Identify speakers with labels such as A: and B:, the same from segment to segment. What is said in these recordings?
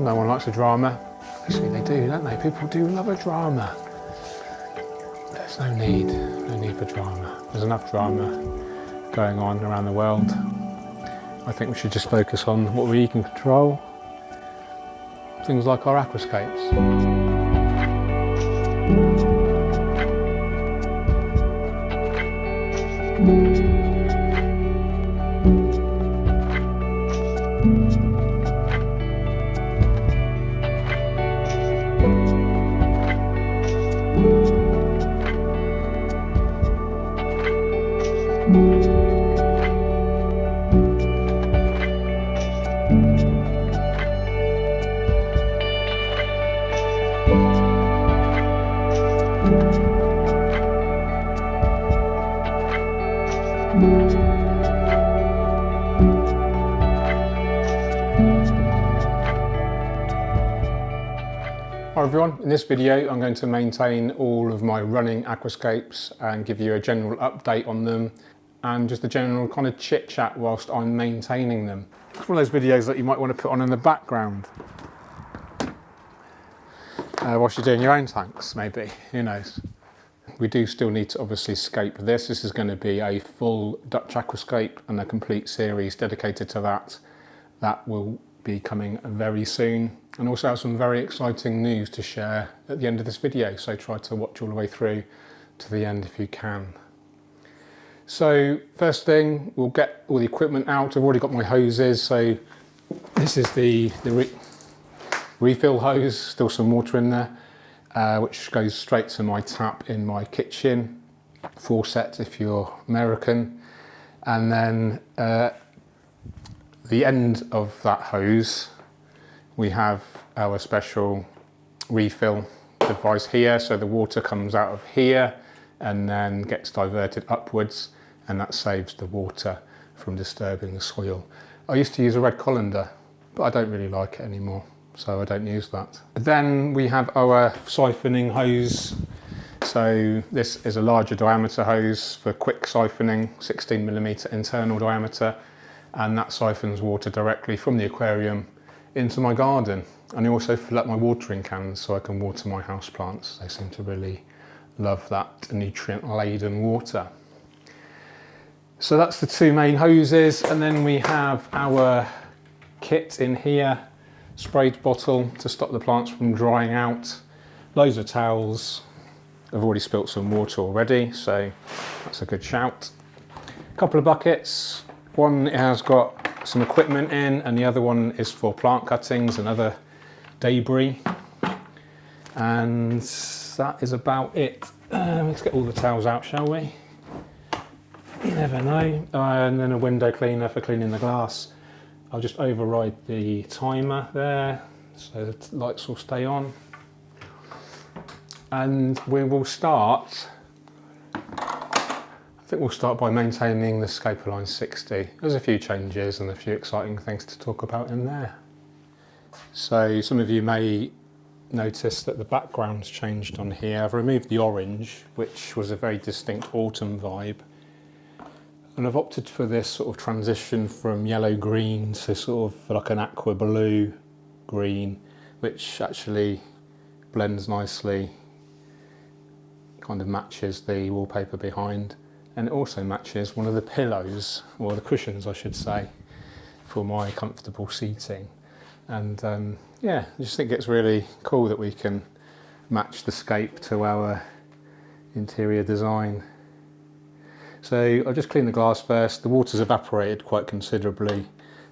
A: No one likes a drama. Actually, they do, don't they? People do love a drama. There's no need for drama. There's enough drama going on around the world. I think we should just focus on what we can control. Things like our aquascapes. Hi everyone, in this video I'm going to maintain all of my running aquascapes and give you a general update on them and just a general kind of chit chat whilst I'm maintaining them. It's one of those videos that you might want to put on in the background whilst you're doing your own tanks, maybe, who knows. We do still need to obviously scape this. This is going to be a full Dutch aquascape and a complete series dedicated to that. That will be coming very soon, and also have some very exciting news to share at the end of this video, so try to watch all the way through to the end if you can. So first thing, we'll get all the equipment out. I've already got my hoses, so this is the refill hose, still some water in there, which goes straight to my tap in my kitchen, faucet if you're American, and then the end of that hose we have our special refill device here, so the water comes out of here and then gets diverted upwards, and that saves the water from disturbing the soil. I used to use a red colander, but I don't really like it anymore, so I don't use that. Then we have our siphoning hose. So this is a larger diameter hose for quick siphoning, 16mm internal diameter, and that siphons water directly from the aquarium into my garden. And I also fill up my watering cans so I can water my houseplants. They seem to really love that nutrient-laden water. So that's the two main hoses, and then we have our kit in here, sprayed bottle to stop the plants from drying out, loads of towels. I've already spilt some water already, so that's a good shout. A couple of buckets. One has got some equipment in, and the other one is for plant cuttings and other debris. And that is about it. Let's get all the towels out, shall we? You never know. And then a window cleaner for cleaning the glass. I'll just override the timer there, so the lights will stay on. And we will start, I think we'll start by maintaining the Scapeline 60. There's a few changes and a few exciting things to talk about in there. So some of you may notice that the background's changed on here. I've removed the orange, which was a very distinct autumn vibe. And I've opted for this sort of transition from yellow-green to sort of like an aqua blue green, which actually blends nicely, kind of matches the wallpaper behind. And it also matches one of the pillows, or the cushions I should say, for my comfortable seating. And yeah, I just think it's really cool that we can match the scape to our interior design. So I'll just clean the glass first. The water's evaporated quite considerably,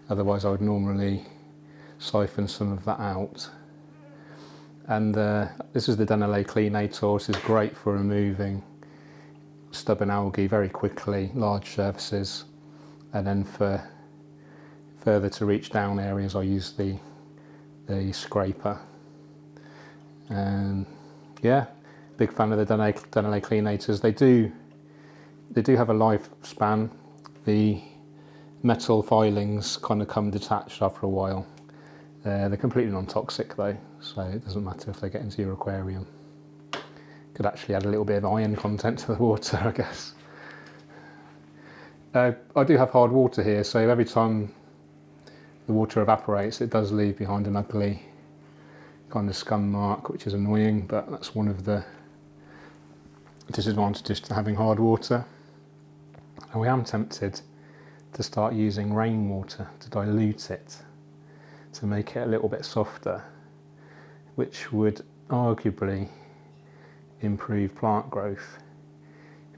A: otherwise I would normally siphon some of that out. And this is the Denale Cleanator. This is great for removing stubborn algae very quickly, large surfaces, and then for further to reach down areas I use the scraper. And yeah, big fan of the Denale Cleanators. They do have a lifespan. The metal filings kind of come detached after a while. They're completely non-toxic though, so it doesn't matter if they get into your aquarium. Could actually add a little bit of iron content to the water, I guess. I do have hard water here, so every time the water evaporates, it does leave behind an ugly kind of scum mark, which is annoying, but that's one of the disadvantages to having hard water. And I am tempted to start using rainwater to dilute it, to make it a little bit softer, which would arguably improve plant growth,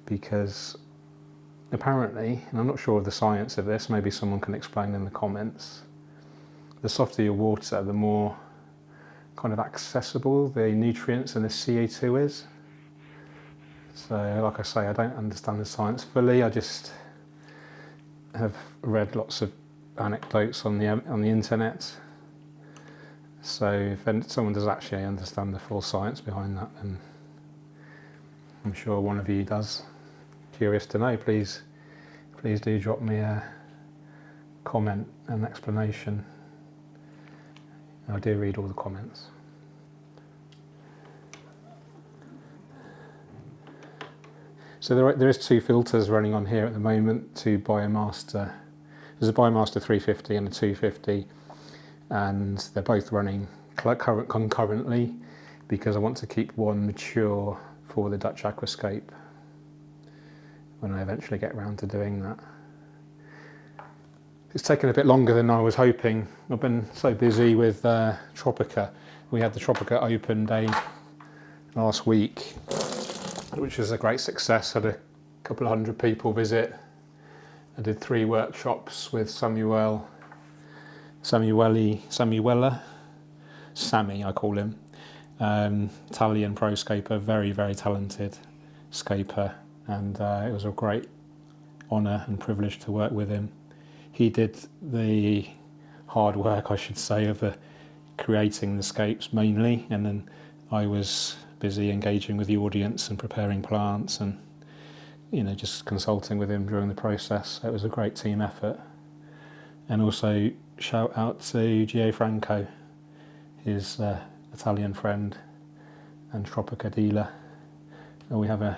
A: because apparently, and I'm not sure of the science of this, maybe someone can explain in the comments, the softer your water, the more kind of accessible the nutrients and the CO2 is. So like I say, I don't understand the science fully, I just have read lots of anecdotes on the internet. So if someone does actually understand the full science behind that, then I'm sure one of you does. Curious to know, please do drop me a comment, an explanation. I do read all the comments. So there is 2 filters running on here at the moment, 2 Biomaster. There's a Biomaster 350 and a 250, and they're both running concurrently because I want to keep one mature for the Dutch aquascape when I eventually get around to doing that. It's taken a bit longer than I was hoping. I've been so busy with Tropica. We had the Tropica Open Day last week, which was a great success. Had a couple of hundred people visit. I did 3 workshops with Sammy, I call him. Italian pro scaper, very, very talented scaper, and it was a great honour and privilege to work with him. He did the hard work, I should say, of creating the scapes mainly, and then I was busy engaging with the audience and preparing plants and, you know, just consulting with him during the process. So it was a great team effort. And also shout out to Gianfranco, his Italian friend and Tropica dealer. And we have a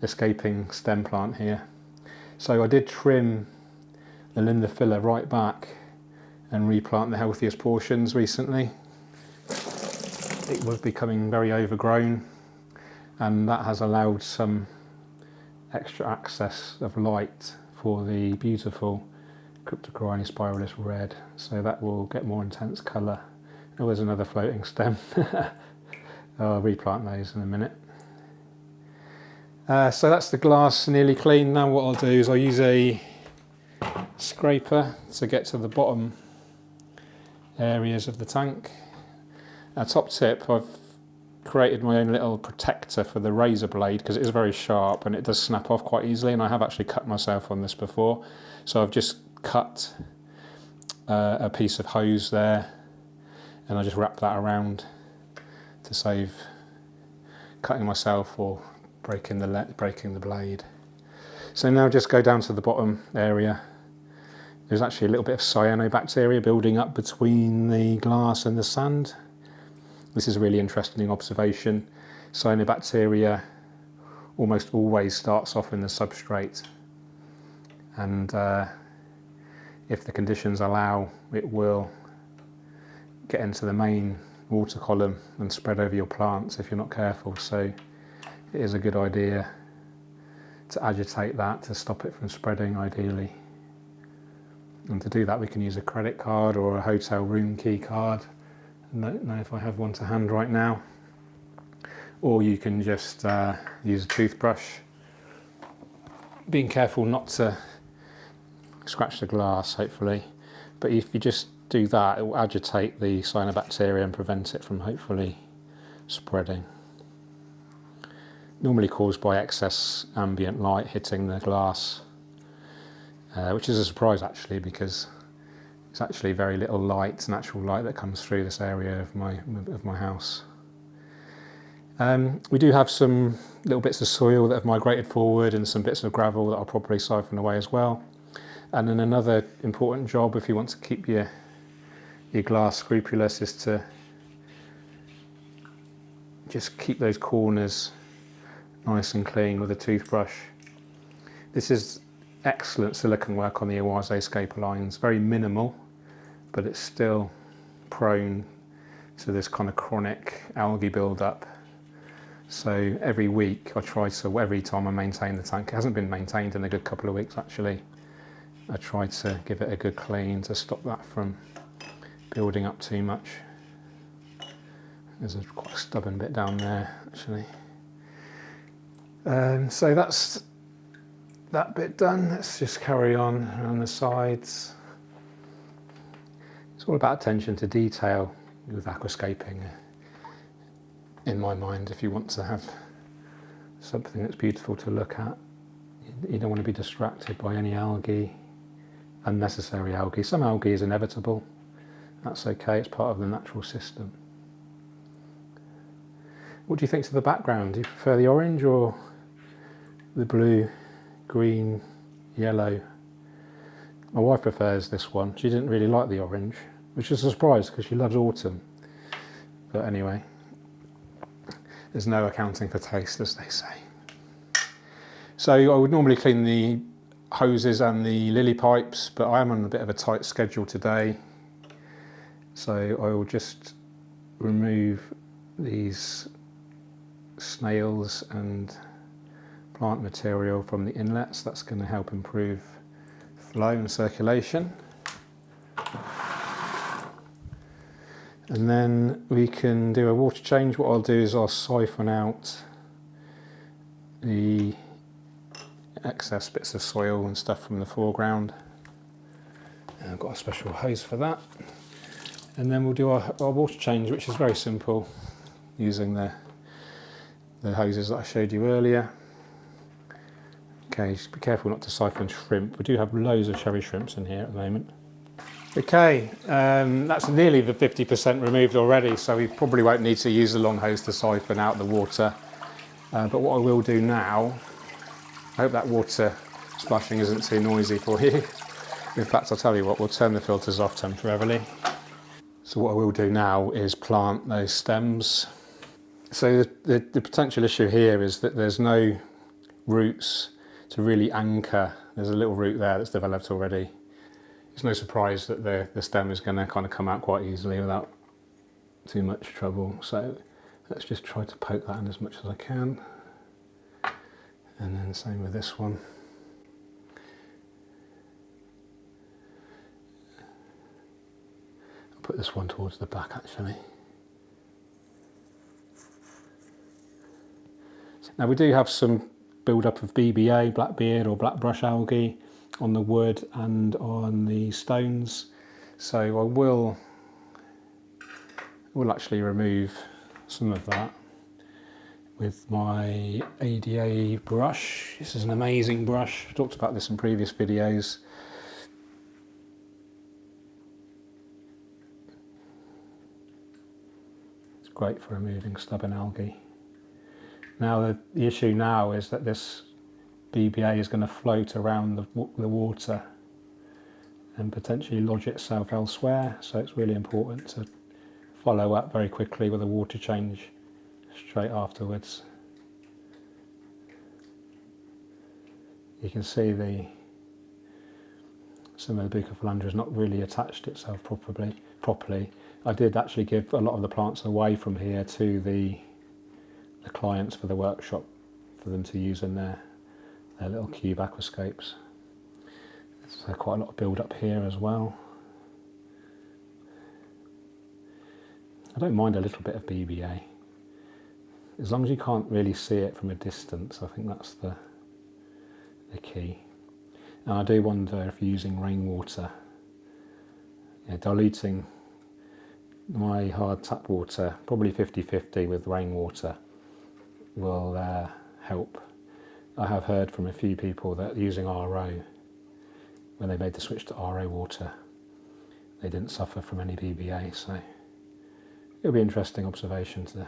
A: escaping stem plant here. So I did trim the Linda filler right back and replant the healthiest portions recently. It was becoming very overgrown, and that has allowed some extra access of light for the beautiful Cryptocoryne spiralis red, so that will get more intense colour. Oh, there's another floating stem. I'll replant those in a minute. So that's the glass nearly clean. Now what I'll do is I'll use a scraper to get to the bottom areas of the tank. Top tip, I've created my own little protector for the razor blade because it is very sharp and it does snap off quite easily, and I have actually cut myself on this before. So I've just cut a piece of hose there and I just wrap that around to save cutting myself or breaking the blade. So now just go down to the bottom area. There's actually a little bit of cyanobacteria building up between the glass and the sand. This is a really interesting observation. Cyanobacteria almost always starts off in the substrate, and if the conditions allow, it will get into the main water column and spread over your plants if you're not careful. So it is a good idea to agitate that to stop it from spreading ideally. And to do that we can use a credit card or a hotel room key card. I don't know if I have one to hand right now. Or you can just use a toothbrush, being careful not to scratch the glass hopefully, but if you just do that it will agitate the cyanobacteria and prevent it from hopefully spreading. Normally caused by excess ambient light hitting the glass, which is a surprise actually, because it's actually very little light, natural light, that comes through this area of my house. We do have some little bits of soil that have migrated forward and some bits of gravel that I'll probably siphon away as well. And then another important job, if you want to keep your glass scrupulous, is to just keep those corners nice and clean with a toothbrush. This is excellent silicone work on the Oase scaper lines, very minimal, but it's still prone to this kind of chronic algae build-up. So every week I try to, every time I maintain the tank, it hasn't been maintained in a good couple of weeks actually, I try to give it a good clean to stop that from building up too much. There's quite a stubborn bit down there actually. So that's that bit done. Let's just carry on around the sides. It's all about attention to detail with aquascaping, in my mind. If you want to have something that's beautiful to look at, you don't want to be distracted by any algae, unnecessary algae. Some algae is inevitable, that's okay, it's part of the natural system. What do you think to the background? Do you prefer the orange or the blue, green, yellow? My wife prefers this one. She didn't really like the orange, which is a surprise because she loves autumn. But anyway, there's no accounting for taste, as they say. So I would normally clean the hoses and the lily pipes, but I am on a bit of a tight schedule today. So I will just remove these snails and plant material from the inlets. That's going to help improve flow and circulation. And then we can do a water change. What I'll do is I'll siphon out the excess bits of soil and stuff from the foreground. And I've got a special hose for that. And then we'll do our water change, which is very simple, using the hoses that I showed you earlier. Okay, just be careful not to siphon shrimp. We do have loads of cherry shrimps in here at the moment. Okay, that's nearly the 50% removed already, so we probably won't need to use the long hose to siphon out the water. But what I will do now, I hope that water splashing isn't too noisy for you. In fact, I'll tell you what, we'll turn the filters off temporarily. So what I will do now is plant those stems. So the potential issue here is that there's no roots to really anchor. There's a little root there that's developed already. It's no surprise that the stem is going to kind of come out quite easily without too much trouble. So let's just try to poke that in as much as I can. And then same with this one. I'll put this one towards the back actually. Now we do have some build-up of BBA, blackbeard or blackbrush algae on the wood and on the stones. So I will actually remove some of that with my ADA brush. This is an amazing brush. I've talked about this in previous videos. It's great for removing stubborn algae. Now the issue now is that this BBA is going to float around the water and potentially lodge itself elsewhere, so it's really important to follow up very quickly with a water change straight afterwards. You can see some of the Bucophalandra has not really attached itself properly. I did actually give a lot of the plants away from here to the clients for the workshop for them to use in their little cube aquascapes. There's quite a lot of build up here as well. I don't mind a little bit of BBA. As long as you can't really see it from a distance, I think that's the key. And I do wonder if you're using rainwater, diluting my hard tap water, probably 50-50 with rainwater, will help. I have heard from a few people that using RO, when they made the switch to RO water, they didn't suffer from any BBA, so it'll be an interesting observation to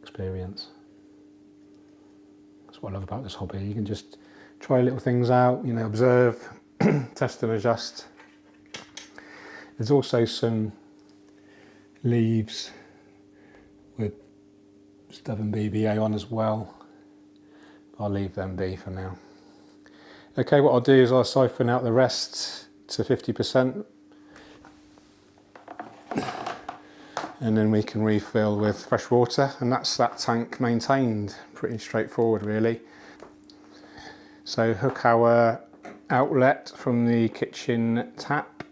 A: experience. That's what I love about this hobby. You can just try little things out, observe, test and adjust. There's also some leaves with stubborn BBA on as well. I'll leave them be for now. Okay, what I'll do is I'll siphon out the rest to 50%. and then we can refill with fresh water, and that's that tank maintained. Pretty straightforward really. So hook our outlet from the kitchen tap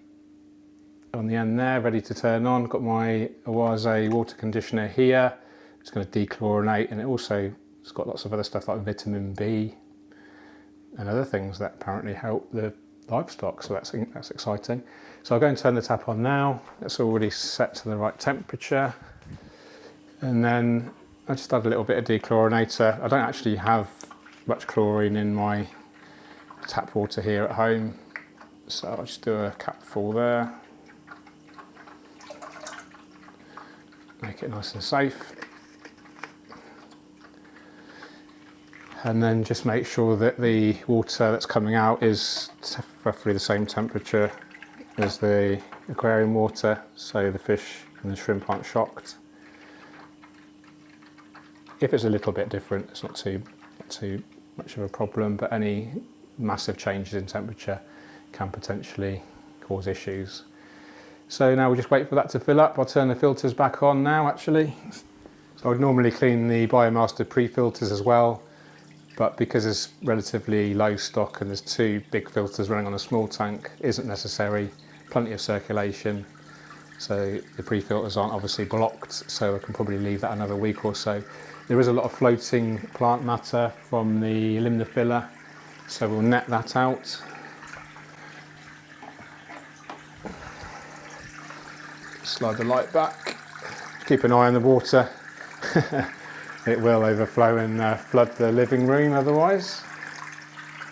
A: on the end there, ready to turn on. Got my Awase water conditioner here. It's going to dechlorinate, and it's got lots of other stuff like vitamin B and other things that apparently help the livestock, so that's exciting. So I'll go and turn the tap on now. It's already set to the right temperature, and then I just add a little bit of dechlorinator. I don't actually have much chlorine in my tap water here at home, so I'll just do a cap full there, make it nice and safe, and then just make sure that the water that's coming out is roughly the same temperature as the aquarium water, so the fish and the shrimp aren't shocked. If it's a little bit different, it's not too much of a problem, but any massive changes in temperature can potentially cause issues. So now we'll just wait for that to fill up. I'll turn the filters back on now actually. So I'd normally clean the Biomaster pre-filters as well, but because it's relatively low stock and there's 2 big filters running on a small tank, isn't necessary. Plenty of circulation, so the pre-filters aren't obviously blocked, so I can probably leave that another week or so. There is a lot of floating plant matter from the limner filler, so we'll net that out. Slide the light back. Keep an eye on the water. It will overflow and flood the living room otherwise.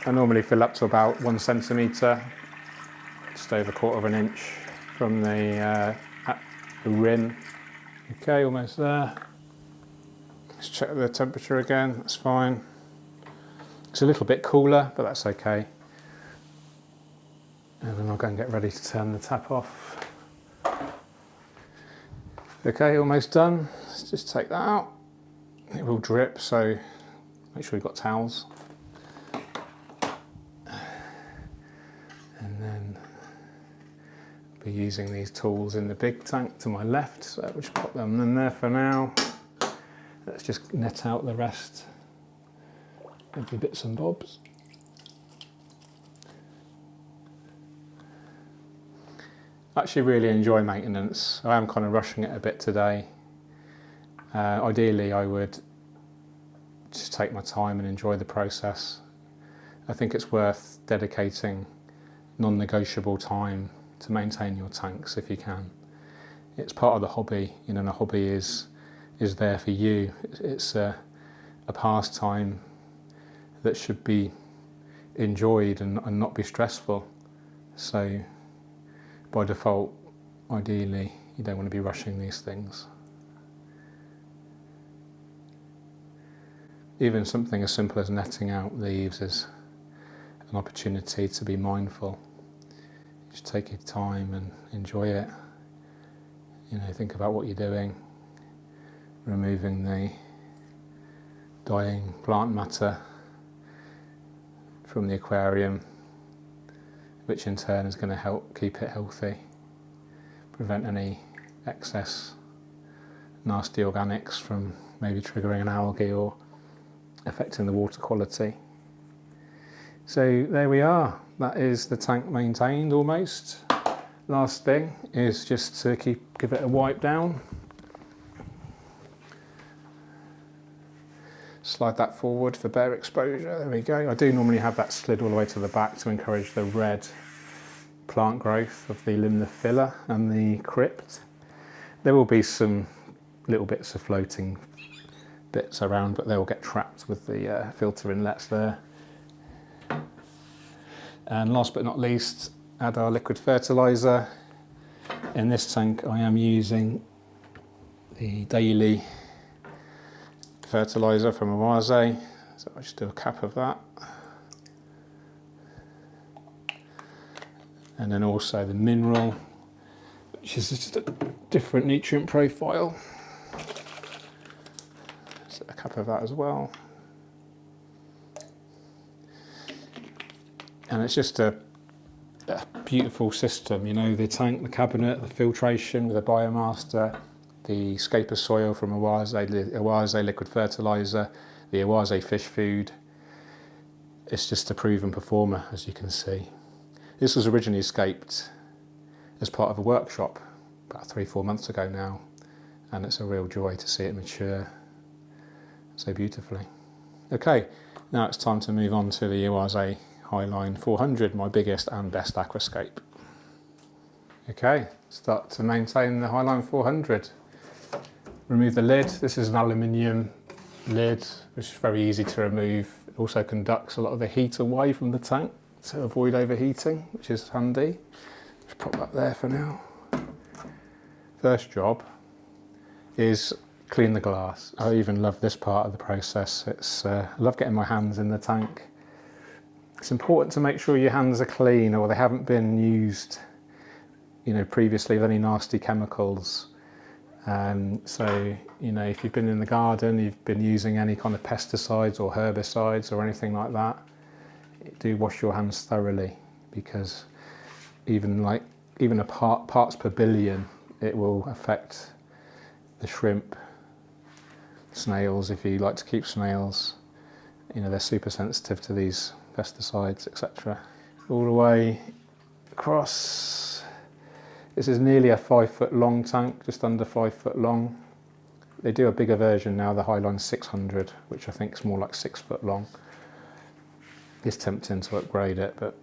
A: I normally fill up to about 1 centimetre, just over 1/4 of an inch from the rim. Okay, almost there. Let's check the temperature again, that's fine. It's a little bit cooler, but that's okay. And then I'll go and get ready to turn the tap off. Okay, almost done. Let's just take that out. It will drip, so make sure you've got towels. And then I'll be using these tools in the big tank to my left, so we'll just pop them in there for now. Let's just net out the rest of the bits and bobs. I actually really enjoy maintenance. I am kind of rushing it a bit today. Ideally I would just take my time and enjoy the process. I think it's worth dedicating non-negotiable time to maintain your tanks if you can. It's part of the hobby, you know, and the hobby is there for you. It's a pastime that should be enjoyed and not be stressful. So by default, ideally, you don't want to be rushing these things. Even something as simple as netting out leaves is an opportunity to be mindful. Just take your time and enjoy it. You know, think about what you're doing, removing the dying plant matter from the aquarium, which in turn is going to help keep it healthy, prevent any excess nasty organics from maybe triggering an algae or affecting the water quality. So there we are, that is the tank maintained almost. Last thing is just to give it a wipe down. Slide that forward for bare exposure, there we go. I do normally have that slid all the way to the back to encourage the red plant growth of the limner filler and the crypt. There will be some little bits of floating bits around, but they will get trapped with the filter inlets there. And last but not least, add our liquid fertiliser. In this tank I am using the daily fertiliser from Awase, so I'll just do a cap of that. And then also the mineral, which is just a different nutrient profile. So a cap of that as well. And it's just a beautiful system, you know, the tank, the cabinet, the filtration with the Biomaster, the scaper soil from Awase liquid fertiliser, the Awase fish food. It's just a proven performer, as you can see. This was originally scaped as part of a workshop about 3-4 months ago now, and it's a real joy to see it mature so beautifully. Okay, now it's time to move on to the Awase Highline 400, my biggest and best aquascape. Okay, start to maintain the Highline 400. Remove the lid. This is an aluminium lid, which is very easy to remove. It also conducts a lot of the heat away from the tank to avoid overheating, which is handy. Just pop that there for now. First job is clean the glass. I even love this part of the process. I love getting my hands in the tank. It's important to make sure your hands are clean or they haven't been used, previously with any nasty chemicals. So, if you've been in the garden, you've been using any kind of pesticides or herbicides or anything like that, do wash your hands thoroughly, because even a parts per billion, it will affect the shrimp, snails, if you like to keep snails. They're super sensitive to these pesticides, etc. All the way across. This is nearly a 5-foot long tank, just under 5 foot long. They do a bigger version now, the Highline 600, which I think is more like 6 foot long. It's tempting to upgrade it, but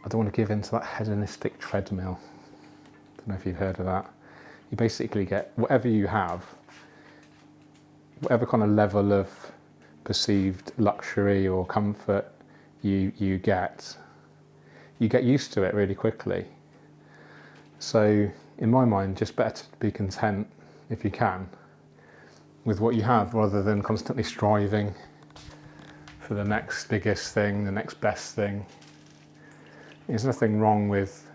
A: I don't want to give in to that hedonistic treadmill. I don't know if you've heard of that. You basically get whatever you have, whatever kind of level of perceived luxury or comfort you get used to it really quickly. So in my mind, just better to be content, if you can, with what you have, rather than constantly striving for the next biggest thing, the next best thing. There's nothing wrong with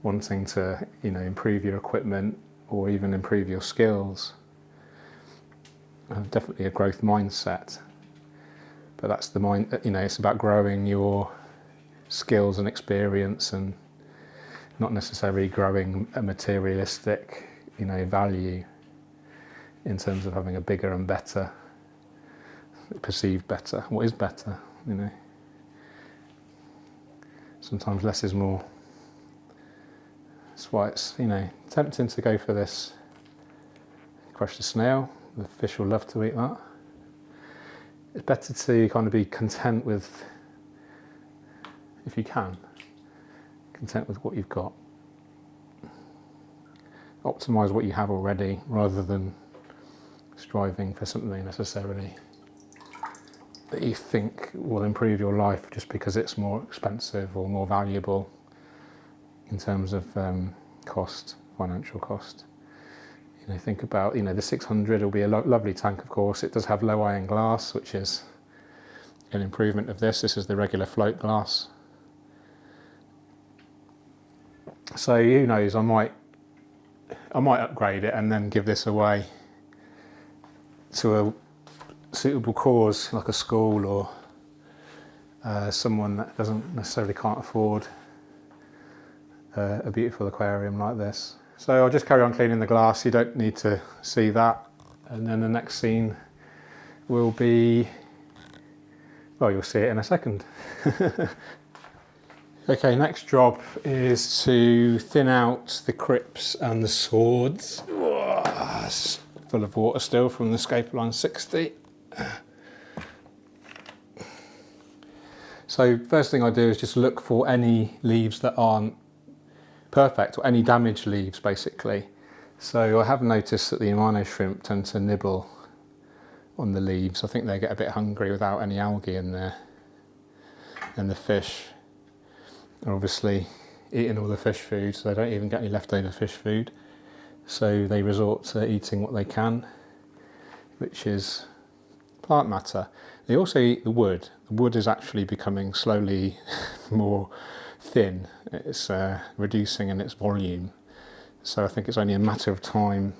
A: wanting to, improve your equipment or even improve your skills. Definitely a growth mindset, but that's the mind. It's about growing your skills and experience, and not necessarily growing a materialistic, value in terms of having a bigger and better, perceived better. What is better, Sometimes less is more. That's why it's, tempting to go for this. Crush the snail. The fish will love to eat that. It's better to kind of be content with, if you can, content with what you've got. Optimise what you have already, rather than striving for something necessarily that you think will improve your life just because it's more expensive or more valuable in terms of cost, financial cost. Think about, the 600 will be a lovely tank, of course. It does have low iron glass, which is an improvement of this. This is the regular float glass. So who knows, I might upgrade it and then give this away to a suitable cause, like a school or someone that can't afford a beautiful aquarium like this. So I'll just carry on cleaning the glass. You don't need to see that. And then the next scene will be, well, you'll see it in a second. Okay, next job is to thin out the crypts and the swords. It's full of water still from the Scaper Line 60. So first thing I do is just look for any leaves that aren't perfect, or any damaged leaves basically. So I have noticed that the Imano shrimp tend to nibble on the leaves. I think they get a bit hungry without any algae in there. And the fish are obviously eating all the fish food, so they don't even get any leftover fish food. So they resort to eating what they can, which is plant matter. They also eat the wood. The wood is actually becoming slowly more thin. It's reducing in its volume. So I think it's only a matter of time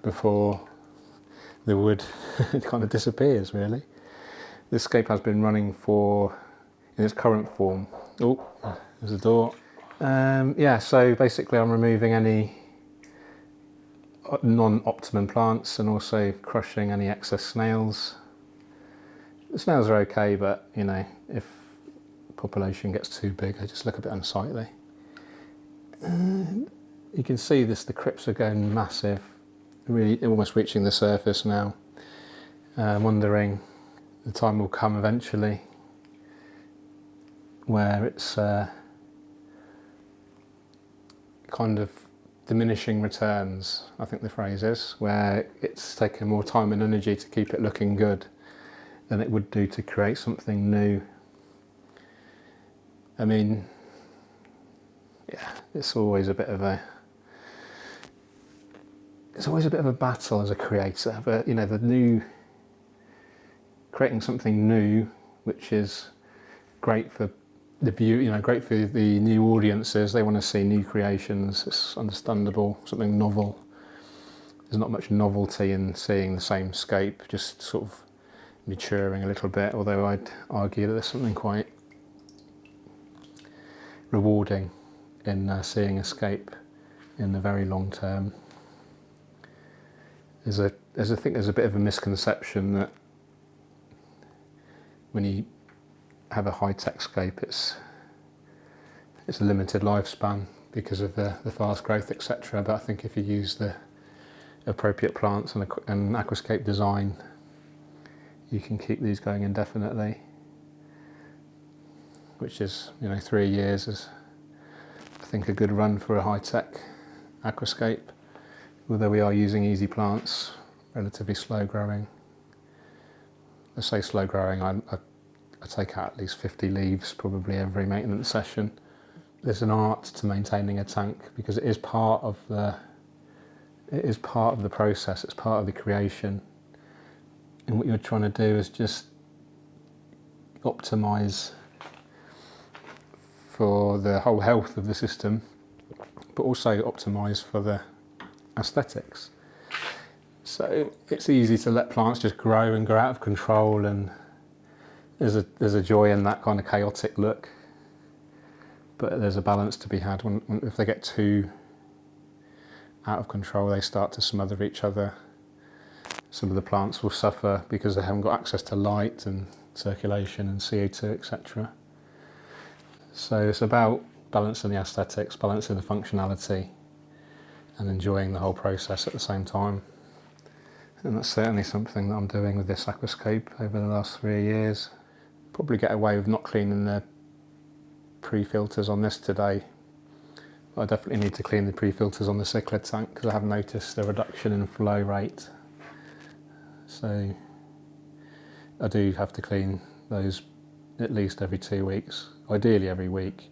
A: before the wood kind of disappears, really. This scape has been running in its current form. Oh, there's a door. Yeah, so basically I'm removing any non-optimum plants and also crushing any excess snails. The snails are okay, but you know, if population gets too big, they just look a bit unsightly. You can see this, the crypts are going massive, really almost reaching the surface now. I'm wondering, the time will come eventually where it's kind of diminishing returns, I think the phrase is, where it's taken more time and energy to keep it looking good than it would do to create something new. I mean, yeah, it's always a bit of a battle as a creator, but you know, creating something new, which is great for the view, you know, great for the new audiences. They want to see new creations. It's understandable, something novel. There's not much novelty in seeing the same scape, just sort of maturing a little bit, although I'd argue that there's something quite rewarding in seeing a scape in the very long term. I think there's a bit of a misconception that when you have a high-tech scape, it's a limited lifespan because of the fast growth, etc. But I think if you use the appropriate plants and aquascape design, you can keep these going indefinitely, which is, you know, 3 years is, I think, a good run for a high-tech aquascape. Although we are using easy plants, relatively slow growing. I say slow growing, I take out at least 50 leaves probably every maintenance session. There's an art to maintaining a tank because it is part of the process, it's part of the creation. And what you're trying to do is just optimise for the whole health of the system, but also optimise for the aesthetics. So it's easy to let plants just grow and grow out of control, and there's a joy in that kind of chaotic look. But there's a balance to be had. If they get too out of control, they start to smother each other. Some of the plants will suffer because they haven't got access to light and circulation and CO2, etc. So it's about balancing the aesthetics, balancing the functionality, and enjoying the whole process at the same time. And that's certainly something that I'm doing with this aquascape over the last 3 years. Probably get away with not cleaning the pre-filters on this today. But I definitely need to clean the pre-filters on the cichlid tank because I have noticed a reduction in flow rate. So I do have to clean those at least every 2 weeks, ideally every week.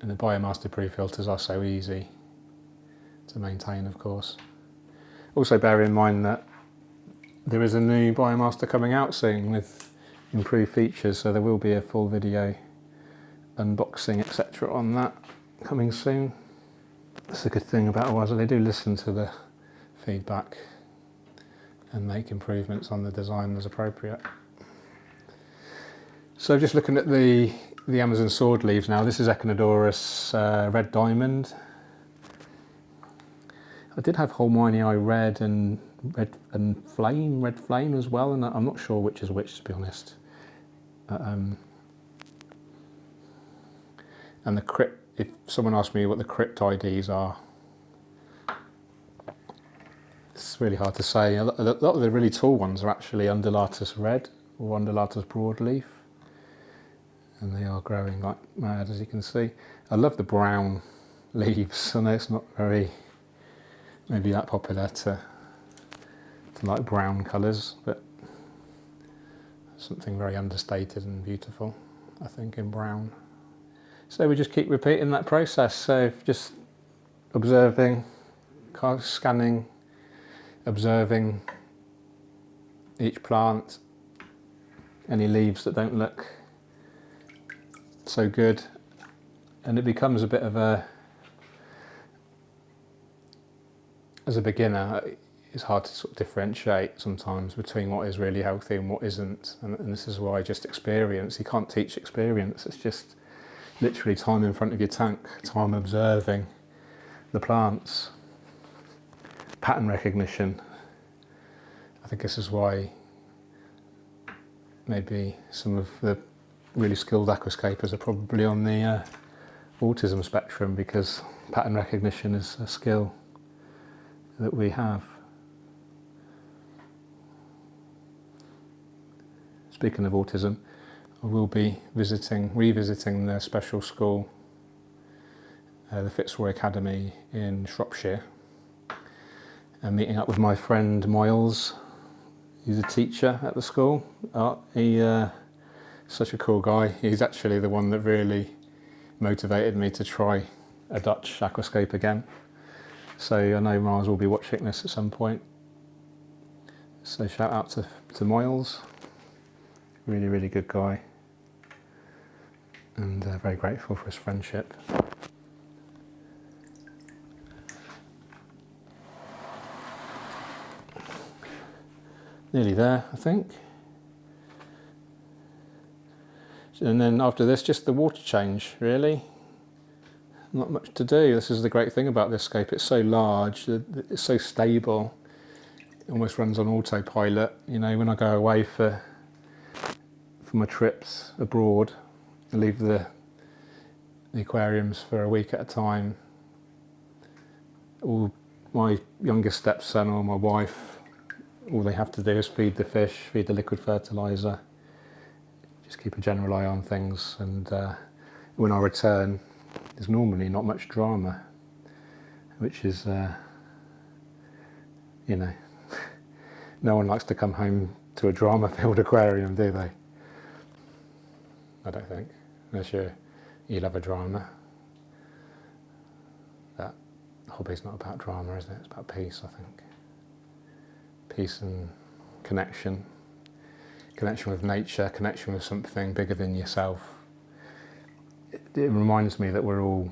A: And the Biomaster pre-filters are so easy to maintain, of course. Also bear in mind that there is a new Biomaster coming out soon with improved features, so there will be a full video unboxing, etc. on that coming soon. That's a good thing about Oaza, they do listen to the feedback and make improvements on the design as appropriate. So just looking at the Amazon sword leaves now, this is Echinodorus Red Diamond. I did have Holmeinii Red and Red Flame as well, and I'm not sure which is which, to be honest. And the crypt, if someone asked me what the crypt IDs are, it's really hard to say. A lot of the really tall ones are actually Undulatus Red or Undulatus Broadleaf, and they are growing like mad, as you can see. I love the brown leaves. I know it's not very maybe that popular to like brown colours, but something very understated and beautiful, I think, in brown. So we just keep repeating that process. So just observing, scanning, observing each plant, any leaves that don't look so good, and it becomes a bit of a, as a beginner, it's hard to sort of differentiate sometimes between what is really healthy and what isn't, and this is why just experience, you can't teach experience, it's just literally time in front of your tank, time observing the plants, pattern recognition. I think this is why maybe some of the really skilled aquascapers are probably on the autism spectrum, because pattern recognition is a skill that we have. Speaking of autism, I will be revisiting the special school, the Fitzroy Academy in Shropshire, and meeting up with my friend Miles. He's a teacher at the school. He's such a cool guy. He's actually the one that really motivated me to try a Dutch aquascape again. So I know Miles will be watching this at some point. So shout out to Miles. Really, really good guy. And very grateful for his friendship. Nearly there, I think. And then after this, just the water change, really. Not much to do. This is the great thing about this scape. It's so large, it's so stable. It almost runs on autopilot. You know, when I go away for my trips abroad, I leave the aquariums for a week at a time. All my youngest stepson or my wife, all they have to do is feed the fish, feed the liquid fertiliser, just keep a general eye on things, and when I return there's normally not much drama, which is, you know, no one likes to come home to a drama-filled aquarium, do they? I don't think, unless you love a drama. That hobby's not about drama, is it? It's about peace, I think. Peace and connection with nature, connection with something bigger than yourself. It reminds me that we're all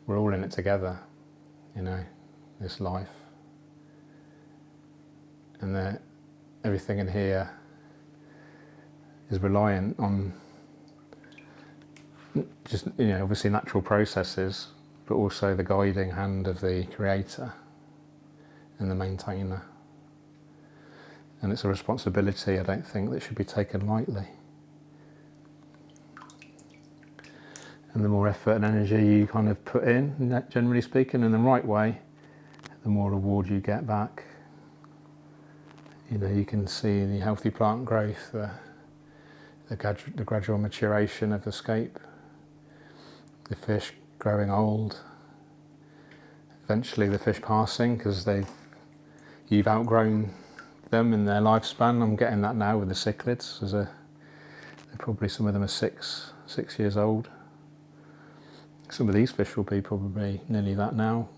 A: in it together, you know, this life, and that everything in here is reliant on just, you know, obviously natural processes, but also the guiding hand of the creator and the maintainer. And it's a responsibility, I don't think, that should be taken lightly. And the more effort and energy you kind of put in, generally speaking, in the right way, the more reward you get back. You know, you can see the healthy plant growth, the gradual maturation of the scape, the fish growing old, eventually the fish passing because you've outgrown them in their lifespan. I'm getting that now with the cichlids. They're probably, some of them are six years old. Some of these fish will be probably nearly that now.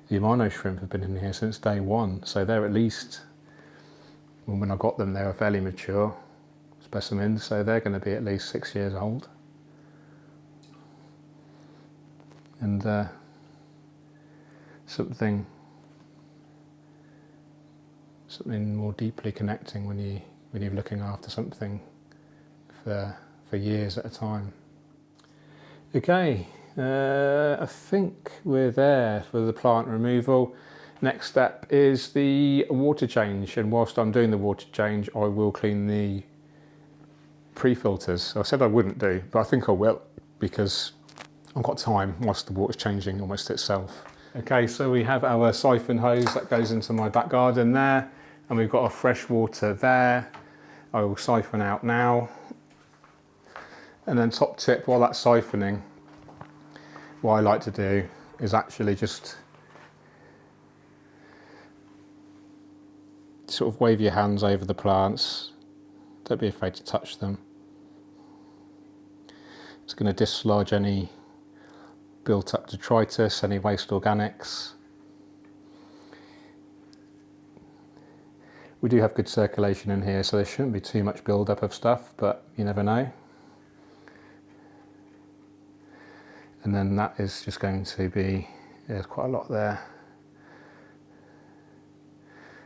A: The Amano shrimp have been in here since day one, so they're at least, when I got them, they were fairly mature specimens, so they're going to be at least 6 years old. And something more deeply connecting when you're looking after something for years at a time. Okay, I think we're there for the plant removal. Next step is the water change, and whilst I'm doing the water change, I will clean the pre-filters. I said I wouldn't do, but I think I will, because I've got time whilst the water's changing almost itself. Okay, so we have our siphon hose that goes into my back garden there, and we've got our fresh water there. I will siphon out now. And then top tip, while that's siphoning, what I like to do is actually just sort of wave your hands over the plants. Don't be afraid to touch them. It's going to dislodge any built up detritus, any waste organics. We do have good circulation in here, so there shouldn't be too much build up of stuff, but you never know. And then that is just going to be, there's quite a lot there,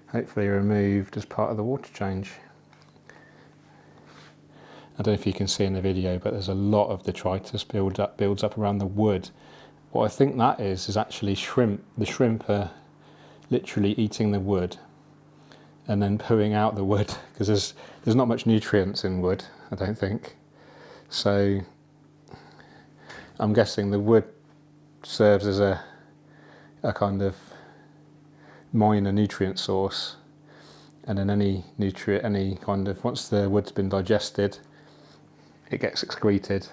A: hopefully removed as part of the water change. I don't know if you can see in the video, but there's a lot of detritus builds up around the wood what I think that is actually shrimp. The shrimp are literally eating the wood and then pooing out the wood, because there's not much nutrients in wood, I don't think. So I'm guessing the wood serves as a kind of minor nutrient source, and then once the wood's been digested, it gets excreted,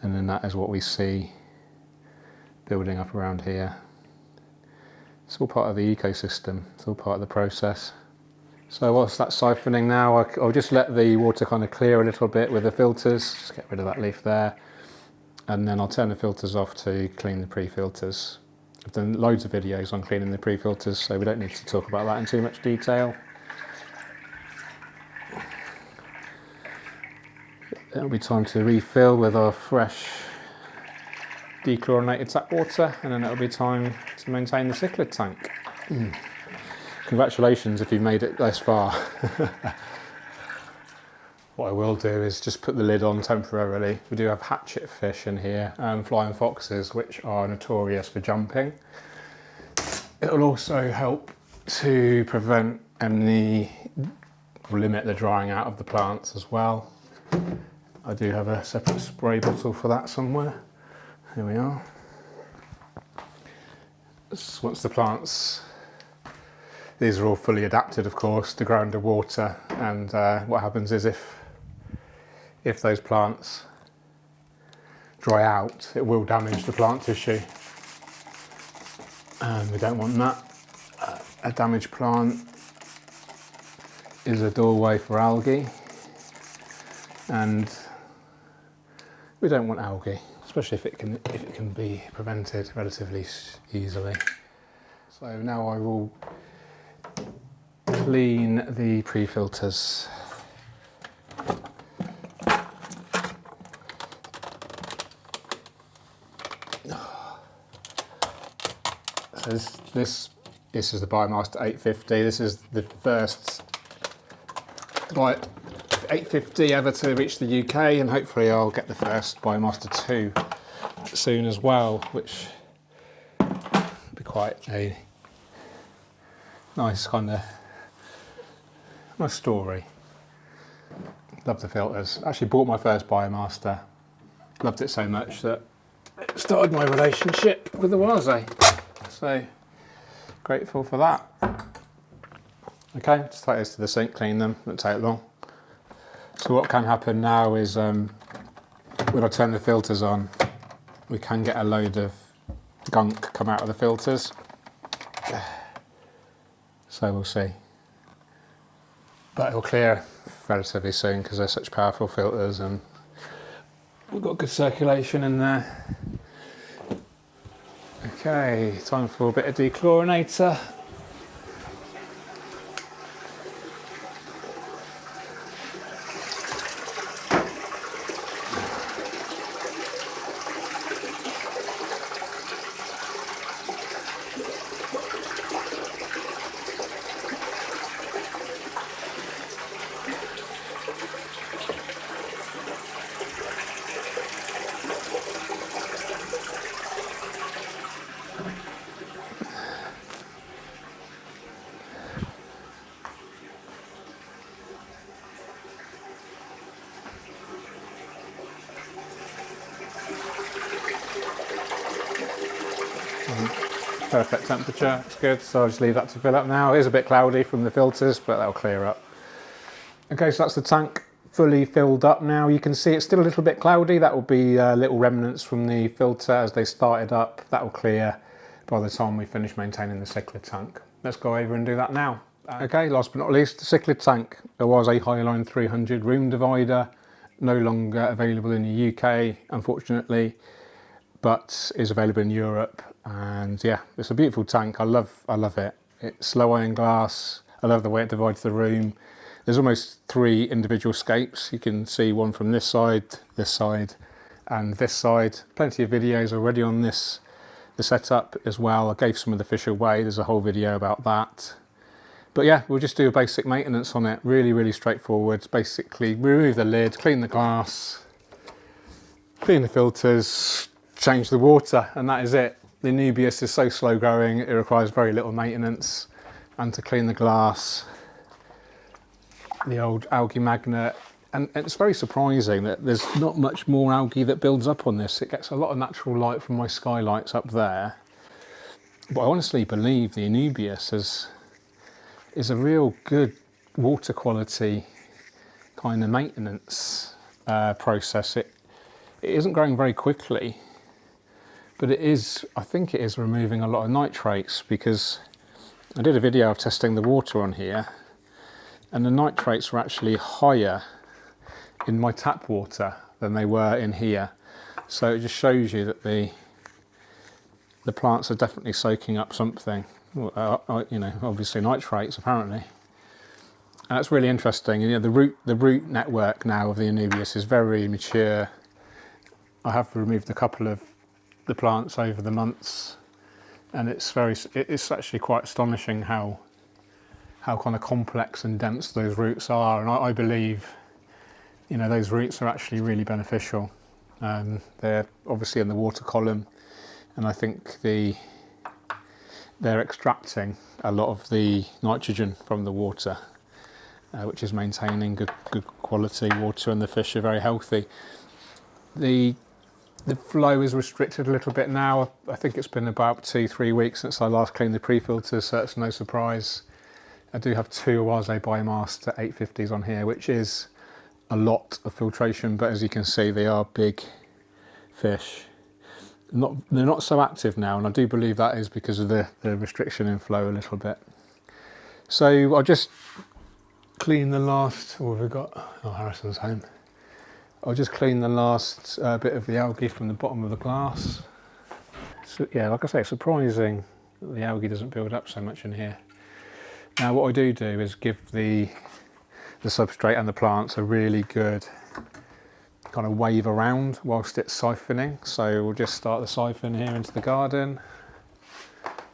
A: and then that is what we see building up around here. It's all part of the ecosystem, it's all part of the process. So whilst that's siphoning now, I'll just let the water kind of clear a little bit with the filters, just get rid of that leaf there, and then I'll turn the filters off to clean the pre-filters. I've done loads of videos on cleaning the pre-filters, so we don't need to talk about that in too much detail. It'll be time to refill with our fresh dechlorinated tap water, and then it'll be time to maintain the cichlid tank. Congratulations if you've made it this far. What I will do is just put the lid on temporarily. We do have hatchet fish in here and flying foxes, which are notorious for jumping. It'll also help to prevent limit the drying out of the plants as well. I do have a separate spray bottle for that somewhere. Here we are. Once the plants, these are all fully adapted, of course, to grow underwater, and what happens is if those plants dry out, it will damage the plant tissue, and we don't want that. A damaged plant is a doorway for algae, and we don't want algae, especially if it can be prevented relatively easily. So now I will clean the pre-filters. So this is the Biomaster 850. This is the first 850 ever to reach the UK, and hopefully I'll get the first Biomaster 2 soon as well, which will be quite a nice story. Love the filters. Actually bought my first Biomaster. Loved it so much that it started my relationship with the Waze. So grateful for that. Okay, just take this to the sink, clean them, won't take long. So what can happen now is when I turn the filters on, we can get a load of gunk come out of the filters. So we'll see. But it'll clear relatively soon because they're such powerful filters, and we've got good circulation in there. Okay, time for a bit of dechlorinator. Perfect temperature, it's good, so I'll just leave that to fill up now. It is a bit cloudy from the filters, but that'll clear up. Okay, so that's the tank fully filled up now. You can see it's still a little bit cloudy. That will be little remnants from the filter as they started up. That will clear by the time we finish maintaining the cichlid tank. Let's go over and do that now. Okay, last but not least, the cichlid tank. There was a Highline 300 room divider, no longer available in the UK, unfortunately, but is available in Europe. And yeah, it's a beautiful tank. I love it. It's low iron glass. I love the way it divides the room. There's almost 3 individual scapes. You can see one from this side, and this side. Plenty of videos already on the setup as well. I gave some of the fish away. There's a whole video about that. But yeah, we'll just do a basic maintenance on it. Really, really straightforward. Basically, remove the lid, clean the glass, clean the filters, change the water, and that is it. The Anubias is so slow growing, it requires very little maintenance. And to clean the glass, the old algae magnet. And it's very surprising that there's not much more algae that builds up on this. It gets a lot of natural light from my skylights up there. But I honestly believe the Anubias is a real good water quality kind of maintenance process. It isn't growing very quickly, but I think it is removing a lot of nitrates, because I did a video of testing the water on here, and the nitrates were actually higher in my tap water than they were in here. So it just shows you that the plants are definitely soaking up something, you know, obviously nitrates apparently. And that's really interesting. You know, the root network now of the Anubias is very mature. I have removed a couple of the plants over the months, and it's actually quite astonishing how kind of complex and dense those roots are. And I believe, you know, those roots are actually really beneficial. They're obviously in the water column, and I think they're extracting a lot of the nitrogen from the water, which is maintaining good quality water, and the fish are very healthy. The flow is restricted a little bit now. I think it's been about 2-3 weeks since I last cleaned the pre-filters, so it's no surprise. I do have 2 Oase Biomaster 850s on here, which is a lot of filtration, but as you can see, they are big fish. They're not so active now, and I do believe that is because of the restriction in flow a little bit. So I'll just clean the last, what have we got? Oh, Harrison's home. I'll just clean the last bit of the algae from the bottom of the glass. So yeah, like I say, it's surprising that the algae doesn't build up so much in here. Now what I do is give the substrate and the plants a really good kind of wave around whilst it's siphoning. So we'll just start the siphon here into the garden.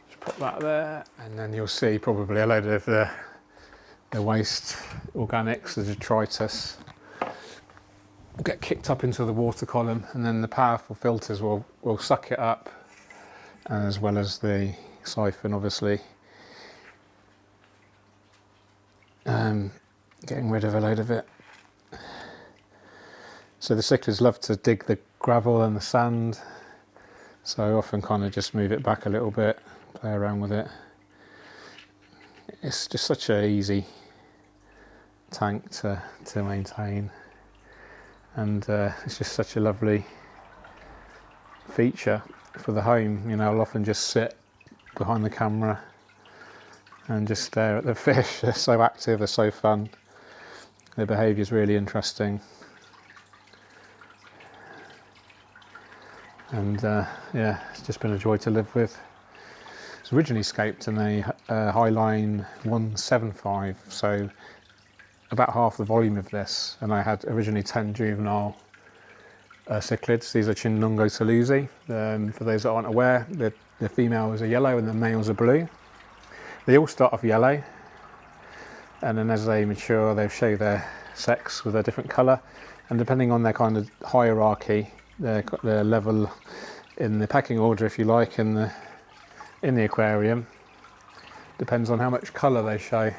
A: Just put that there, and then you'll see probably a load of the waste organics, the detritus, will get kicked up into the water column, and then the powerful filters will suck it up, as well as the siphon, obviously. Getting rid of a load of it. So the cichlids love to dig the gravel and the sand, so I often kind of just move it back a little bit, play around with it. It's just such an easy tank to maintain, and it's just such a lovely feature for the home. You know, I'll often just sit behind the camera and just stare at the fish. They're so active, they're so fun, their behaviour is really interesting, and yeah, it's just been a joy to live with. It's originally scaped in a Highline 175, so about half the volume of this, and I had originally 10 juvenile cichlids. These are Chinungo Toulousei. For those that aren't aware, the females are yellow and the males are blue. They all start off yellow, and then as they mature they show their sex with a different colour, and depending on their kind of hierarchy, their level in the pecking order, if you like, in the aquarium, depends on how much colour they show.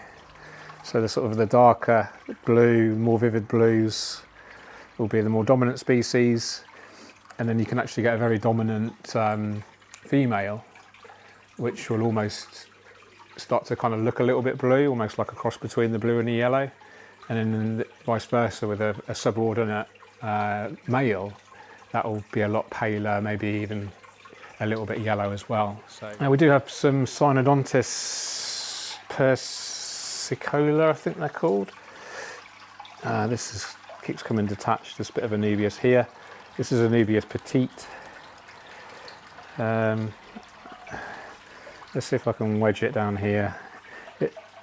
A: So the sort of the darker blue, more vivid blues will be the more dominant species, and then you can actually get a very dominant female, which will almost start to kind of look a little bit blue, almost like a cross between the blue and the yellow, and then vice versa with a subordinate male, that will be a lot paler, maybe even a little bit yellow as well. So now we do have some Cynodontis persicola, I think they're called. This keeps coming detached, this bit of Anubias here. This is Anubias petite. Let's see if I can wedge it down here.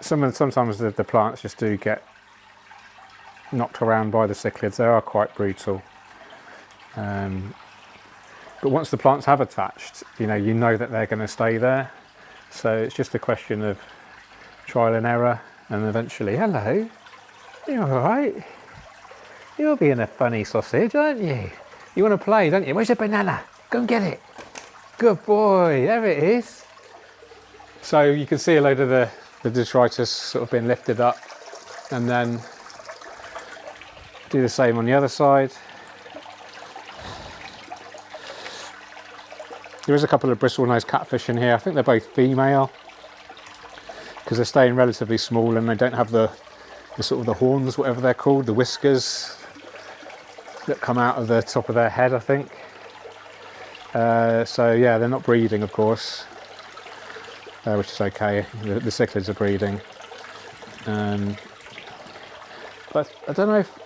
A: Sometimes the plants just do get knocked around by the cichlids. They are quite brutal. But once the plants have attached, you know that they're going to stay there. So it's just a question of trial and error, and eventually, hello, you're all right. You're being a funny sausage, aren't you? You want to play, don't you? Where's your banana? Go and get it. Good boy, there it is. So you can see a load of the detritus sort of being lifted up, and then do the same on the other side. There is a couple of bristlenose catfish in here. I think they're both female because they're staying relatively small and they don't have the sort of the horns, whatever they're called, the whiskers that come out of the top of their head, I think. So yeah, they're not breeding, of course, which is okay. The cichlids are breeding. But I don't know if,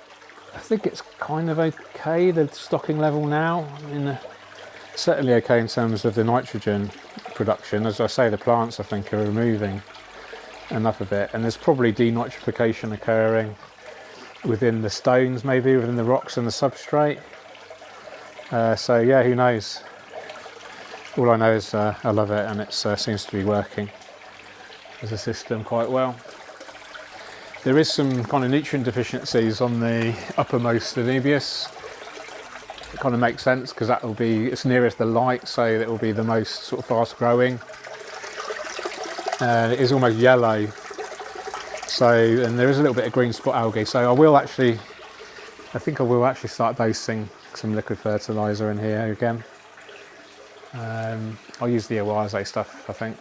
A: I think it's kind of okay, the stocking level now. I mean, certainly okay in terms of the nitrogen production. As I say, the plants, I think, are removing enough of it, and there's probably denitrification occurring within the stones, maybe within the rocks and the substrate. So yeah, who knows? All I know is I love it, and it seems to be working as a system quite well. There is some kind of nutrient deficiencies on the uppermost Anubias. It kind of makes sense because that will be, it's nearest the light, so it will be the most sort of fast growing. It is almost yellow, so, and there is a little bit of green spot algae, so I think I will actually start dosing some liquid fertiliser in here again. I'll use the Oase stuff, I think.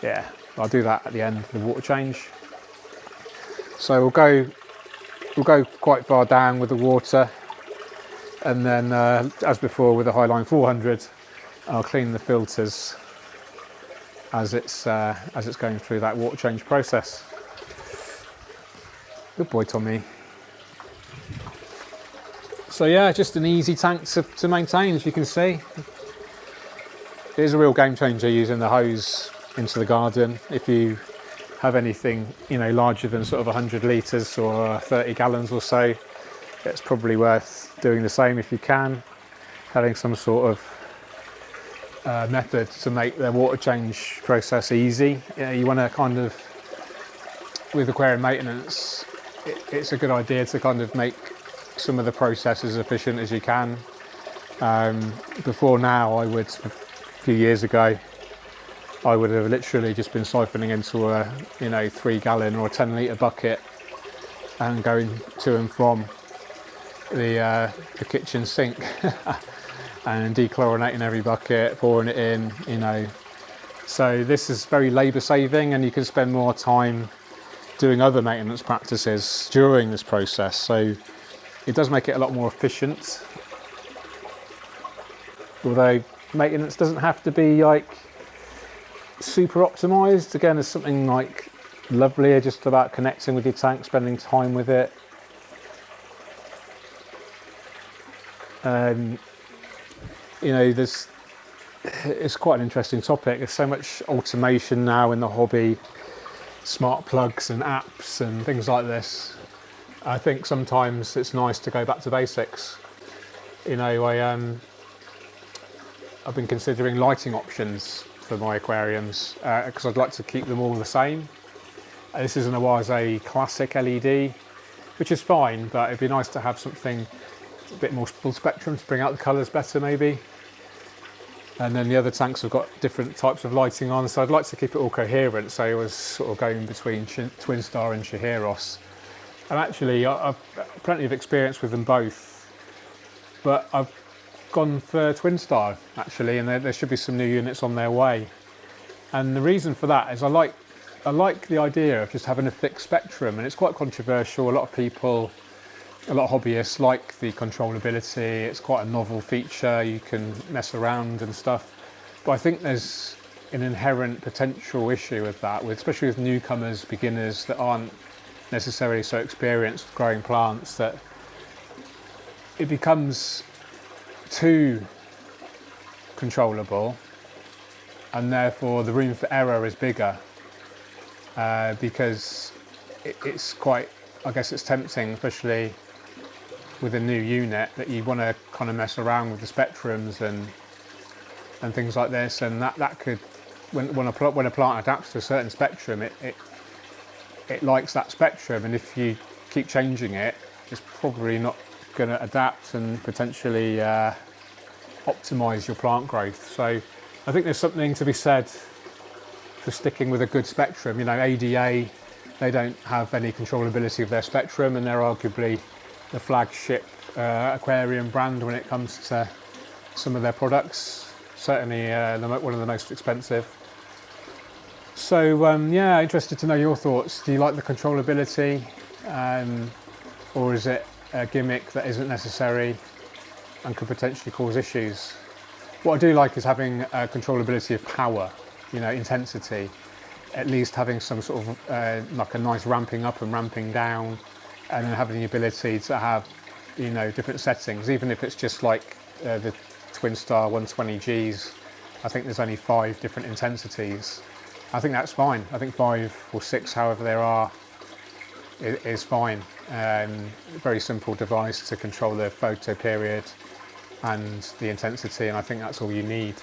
A: Yeah, I'll do that at the end of the water change. So we'll go quite far down with the water, and then as before with the Highline 400, I'll clean the filters as it's going through that water change process. Good boy, Tommy. So yeah, just an easy tank to maintain, as you can see. It is a real game changer using the hose into the garden. If you have anything, you know, larger than sort of 100 litres or 30 gallons or so, it's probably worth doing the same if you can. Having some sort of method to make the water change process easy. You want to kind of, with aquarium maintenance, it's a good idea to kind of make some of the process as efficient as you can. Before now, a few years ago, I would have literally just been siphoning into a 3 gallon or a 10 litre bucket and going to and from the kitchen sink and dechlorinating every bucket, pouring it in, So this is very labour saving, and you can spend more time doing other maintenance practices during this process. So it does make it a lot more efficient. Although maintenance doesn't have to be like super optimized. Again, there's something like lovelier just about connecting with your tank, spending time with it. It's quite an interesting topic. There's so much automation now in the hobby, smart plugs and apps and things like this. I think sometimes it's nice to go back to basics. I've been considering lighting options for my aquariums because I'd like to keep them all the same. This is an Oase classic LED, which is fine, but it'd be nice to have something a bit more full spectrum to bring out the colours better maybe. And then the other tanks have got different types of lighting on, so I'd like to keep it all coherent, so I was sort of going between Twin Star and Shihiros. And actually I've plenty of experience with them both, but I've gone for Twin Star actually, and there should be some new units on their way. And the reason for that is I like the idea of just having a fixed spectrum, and it's quite controversial. A lot of people, a lot of hobbyists like the controllability. It's quite a novel feature, you can mess around and stuff. But I think there's an inherent potential issue with that, especially with newcomers, beginners that aren't necessarily so experienced with growing plants, that it becomes too controllable, and therefore the room for error is bigger because it's quite, I guess it's tempting, especially with a new unit, that you want to kind of mess around with the spectrums and things like this, and that could, when a plant adapts to a certain spectrum, it likes that spectrum, and if you keep changing it, it's probably not going to adapt and potentially optimise your plant growth. So I think there's something to be said for sticking with a good spectrum. You know, ADA, they don't have any controllability of their spectrum, and they're arguably the flagship aquarium brand when it comes to some of their products. Certainly one of the most expensive. So yeah, interested to know your thoughts. Do you like the controllability, or is it a gimmick that isn't necessary and could potentially cause issues? What I do like is having controllability of power, you know, intensity, at least having some sort of like a nice ramping up and ramping down, and then having the ability to have, you know, different settings, even if it's just like the Twin Star 120Gs. I think there's only 5 different intensities. I think that's fine. I think 5 or 6, however there are, is fine. Very simple device to control the photo period and the intensity, and I think that's all you need.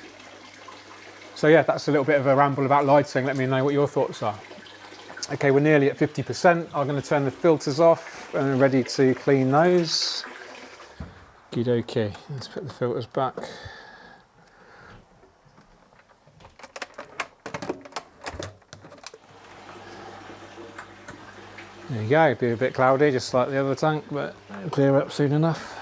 A: So yeah, that's a little bit of a ramble about lighting. Let me know what your thoughts are. Okay, we're nearly at 50%. I'm going to turn the filters off and we're ready to clean those. Okie dokie, let's put the filters back. There you go, it'll be a bit cloudy just like the other tank, but it'll clear up soon enough.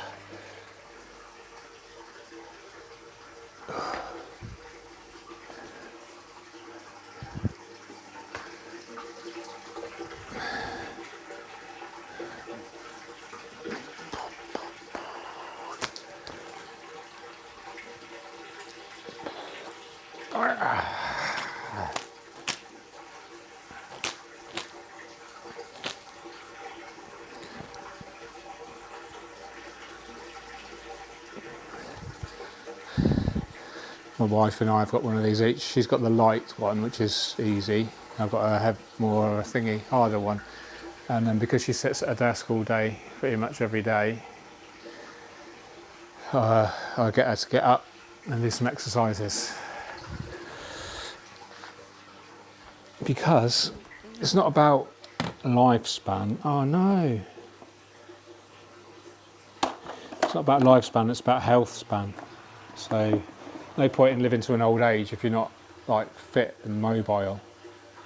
A: My wife and I have got one of these each. She's got the light one, which is easy. I've got a more thingy, harder one. And then because she sits at a desk all day, pretty much every day, I get her to get up and do some exercises. Because it's not about lifespan. Oh no. It's not about lifespan, it's about health span. So no point in living to an old age if you're not like fit and mobile,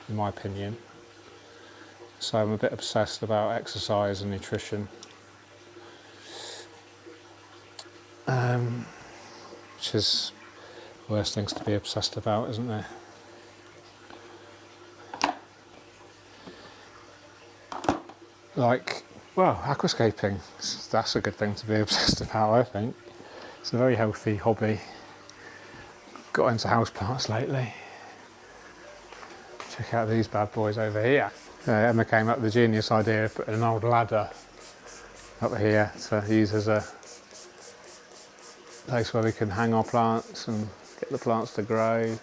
A: in my opinion. So I'm a bit obsessed about exercise and nutrition, which is the worst things to be obsessed about, isn't there? Like, well, aquascaping, that's a good thing to be obsessed about, I think. It's a very healthy hobby. Got into houseplants lately. Check out these bad boys over here. Emma came up with the genius idea of putting an old ladder up here to use as a place where we can hang our plants and get the plants to grow.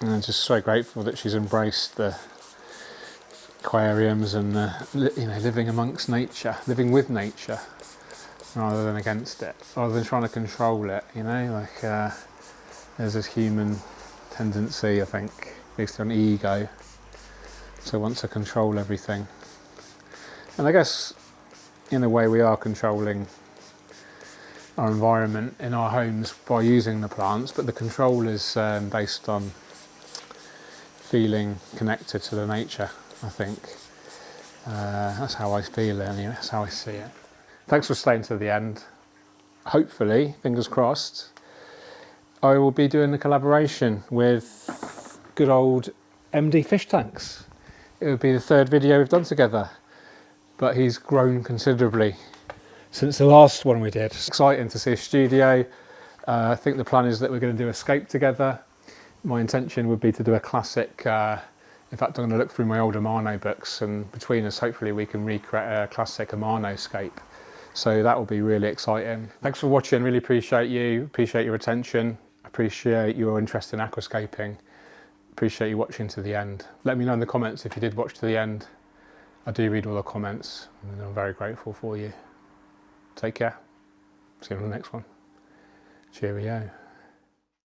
A: And I'm just so grateful that she's embraced the aquariums and you know, living amongst nature, living with nature rather than against it, rather than trying to control it, you know, like there's this human tendency, I think, based on ego, to want to control everything. And I guess in a way we are controlling our environment in our homes by using the plants, but the control is based on feeling connected to the nature, I think. That's how I feel it anyway, that's how I see it. Thanks for staying to the end. Hopefully, fingers crossed, I will be doing a collaboration with good old MD Fish Tanks. It would be the 3rd video we've done together, but he's grown considerably since the last one we did. It's exciting to see a studio. I think the plan is that we're going to do Escape together. My intention would be to do a classic, in fact I'm going to look through my old Amano books, and between us hopefully we can recreate a classic Amano scape. So that will be really exciting. Thanks for watching, really appreciate you, appreciate your attention, appreciate your interest in aquascaping, appreciate you watching to the end. Let me know in the comments if you did watch to the end. I do read all the comments and I'm very grateful for you. Take care, see you on the next one. Cheerio.